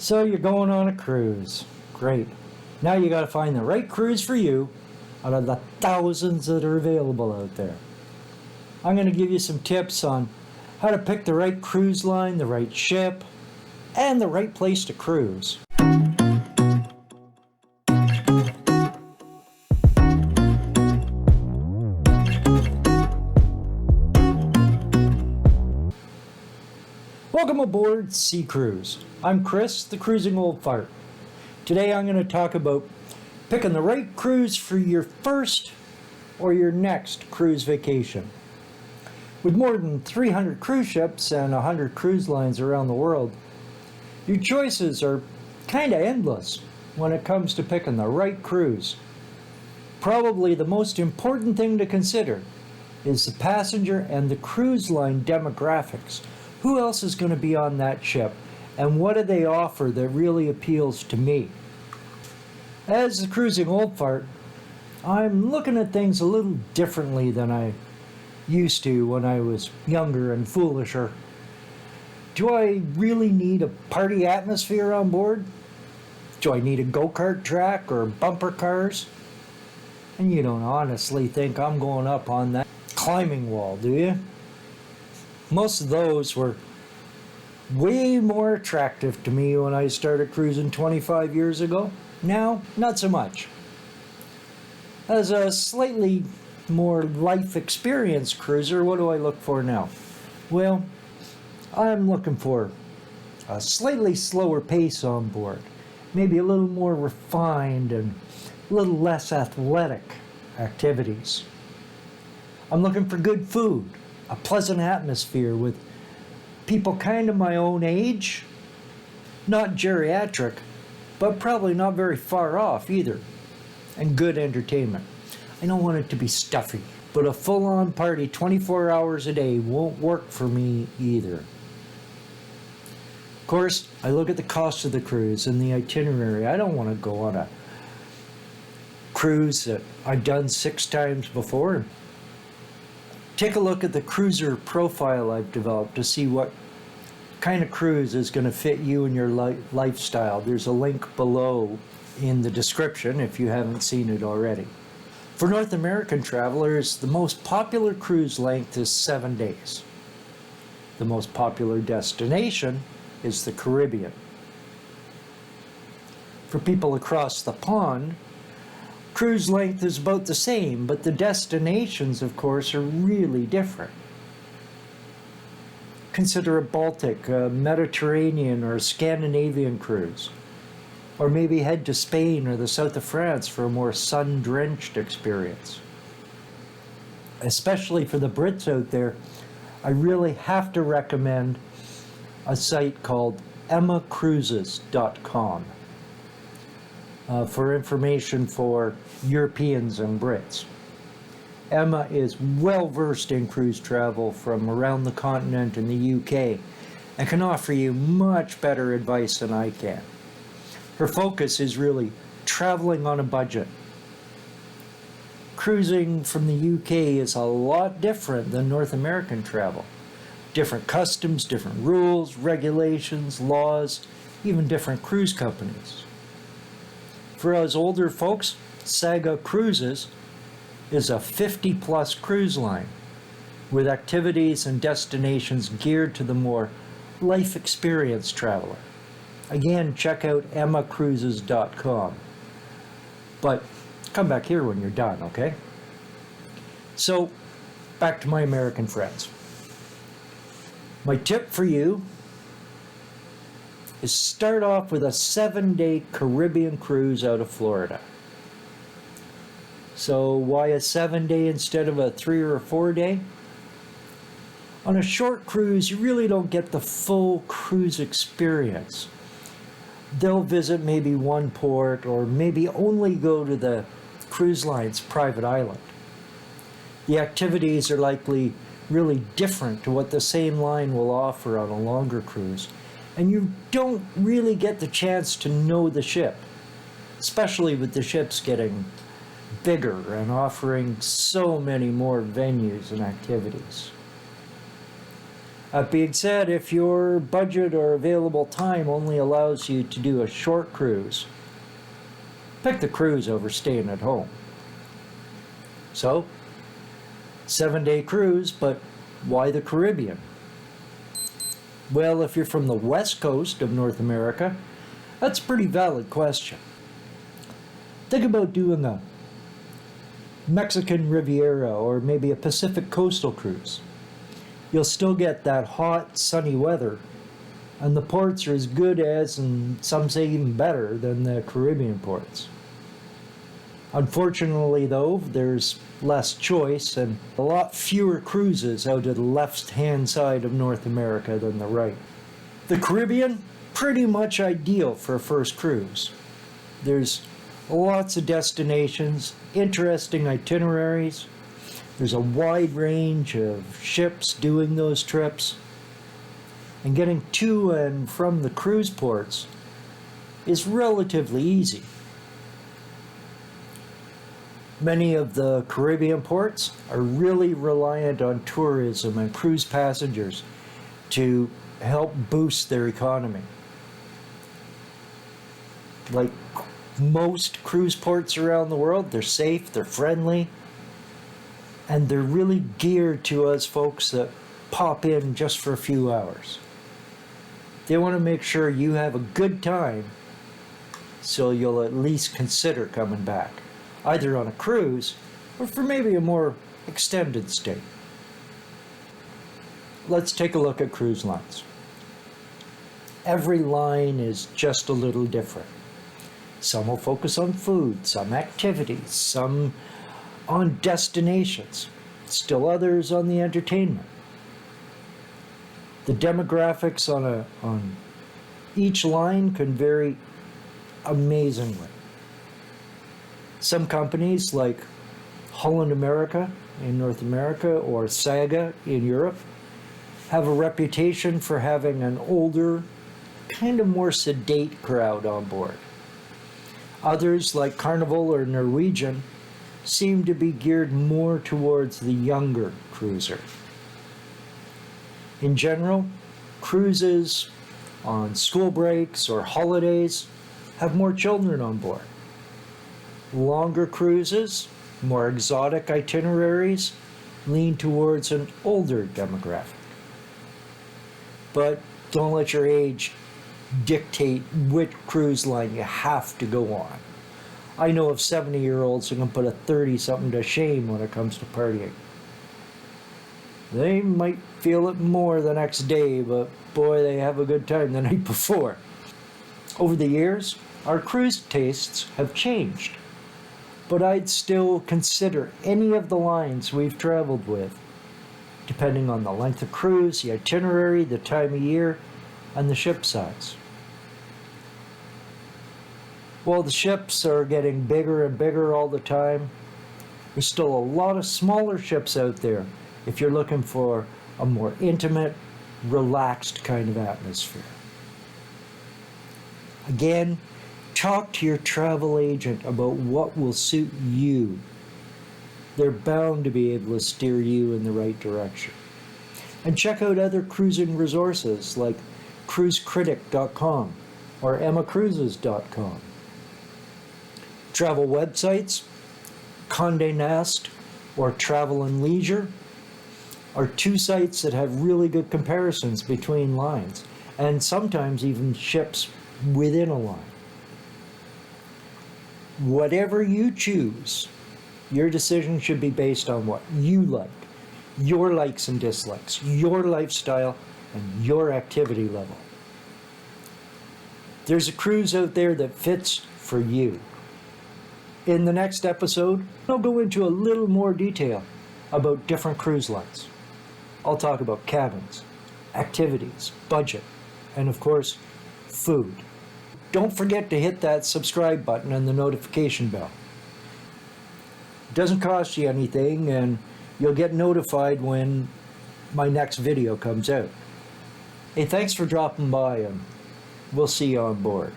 So you're going on a cruise. Great. Now you got to find the right cruise for you out of the thousands that are available out there. I'm going to give you some tips on how to pick the right cruise line, the right ship, and the right place to cruise. Welcome aboard Sea Cruise. I'm Chris, the Cruising Old Fart. Today I'm going to talk about picking the right cruise for your first or your next cruise vacation. With more than 300 cruise ships and 100 cruise lines around the world, your choices are kind of endless when it comes to picking the right cruise. Probably the most important thing to consider is the passenger and the cruise line demographics. Who else is going to be on that ship, and what do they offer that really appeals to me? As the Cruising Old Fart, I'm looking at things a little differently than I used to when I was younger and foolisher. Do I really need a party atmosphere on board? Do I need a go-kart track or bumper cars? And you don't honestly think I'm going up on that climbing wall, do you? Most of those were way more attractive to me when I started cruising 25 years ago. Now, not so much. As a slightly more life experience cruiser, what do I look for now? Well, I'm looking for a slightly slower pace on board, maybe a little more refined and a little less athletic activities. I'm looking for good food, a pleasant atmosphere with people kind of my own age, not geriatric, but probably not very far off either, and good entertainment. I don't want it to be stuffy, but a full-on party 24 hours a day won't work for me either. Of course, I look at the cost of the cruise and the itinerary. I don't want to go on a cruise that I've done 6 times before. Take a look at the cruiser profile I've developed to see what kind of cruise is going to fit you and your lifestyle. There's a link below in the description if you haven't seen it already. For North American travelers, the most popular cruise length is 7 days. The most popular destination is the Caribbean. For people across the pond, cruise length is about the same, but the destinations, of course, are really different. Consider a Baltic, a Mediterranean, or a Scandinavian cruise. Or maybe head to Spain or the south of France for a more sun-drenched experience. Especially for the Brits out there, I really have to recommend a site called emmacruises.com. For information for Europeans and Brits. Emma is well versed in cruise travel from around the continent in the UK and can offer you much better advice than I can. Her focus is really traveling on a budget. Cruising from the UK is a lot different than North American travel. Different customs, different rules, regulations, laws, even different cruise companies. For us older folks, Saga Cruises is a 50-plus cruise line with activities and destinations geared to the more life experience traveler. Again, check out emmacruises.com. But come back here when you're done, okay? So, back to my American friends. My tip for you is start off with a 7-day Caribbean cruise out of Florida. So why a 7-day instead of a 3 or a 4-day? On a short cruise, you really don't get the full cruise experience. They'll visit maybe one port or maybe only go to the cruise line's private island. The activities are likely really different to what the same line will offer on a longer cruise, and you don't really get the chance to know the ship, especially with the ships getting bigger and offering so many more venues and activities. That being said, if your budget or available time only allows you to do a short cruise, pick the cruise over staying at home. So, 7-day cruise, but why the Caribbean? Well, if you're from the west coast of North America, that's a pretty valid question. Think about doing a Mexican Riviera or maybe a Pacific coastal cruise. You'll still get that hot, sunny weather, and the ports are as good as, and some say even better, than the Caribbean ports. Unfortunately, though, there's less choice and a lot fewer cruises out of the left-hand side of North America than the right. The Caribbean, pretty much ideal for a first cruise. There's lots of destinations, interesting itineraries. There's a wide range of ships doing those trips. And getting to and from the cruise ports is relatively easy. Many of the Caribbean ports are really reliant on tourism and cruise passengers to help boost their economy. Like most cruise ports around the world, they're safe, they're friendly, and they're really geared to us folks that pop in just for a few hours. They want to make sure you have a good time, so you'll at least consider coming back, either on a cruise or for maybe a more extended stay. Let's take a look at cruise lines. Every line is just a little different. Some will focus on food, some activities, some on destinations, still others on the entertainment. The demographics on each line can vary amazingly. Some companies like Holland America in North America or Saga in Europe have a reputation for having an older, kind of more sedate crowd on board. Others like Carnival or Norwegian seem to be geared more towards the younger cruiser. In general, cruises on school breaks or holidays have more children on board. Longer cruises, more exotic itineraries, lean towards an older demographic. But don't let your age dictate which cruise line you have to go on. I know of 70-year-olds who can put a 30-something to shame when it comes to partying. They might feel it more the next day, but boy, they have a good time the night before. Over the years, our cruise tastes have changed, but I'd still consider any of the lines we've traveled with, depending on the length of cruise, the itinerary, the time of year, and the ship size. While the ships are getting bigger and bigger all the time, there's still a lot of smaller ships out there if you're looking for a more intimate, relaxed kind of atmosphere. Again, talk to your travel agent about what will suit you. They're bound to be able to steer you in the right direction. And check out other cruising resources like cruisecritic.com or emmacruises.com. Travel websites, Condé Nast or Travel and Leisure are two sites that have really good comparisons between lines and sometimes even ships within a line. Whatever you choose, your decision should be based on what you like, your likes and dislikes, your lifestyle, and your activity level. There's a cruise out there that fits for you. In the next episode, I'll go into a little more detail about different cruise lines. I'll talk about cabins, activities, budget, and of course, food. Don't forget to hit that subscribe button and the notification bell. It doesn't cost you anything, and you'll get notified when my next video comes out. Hey, thanks for dropping by, and we'll see you on board.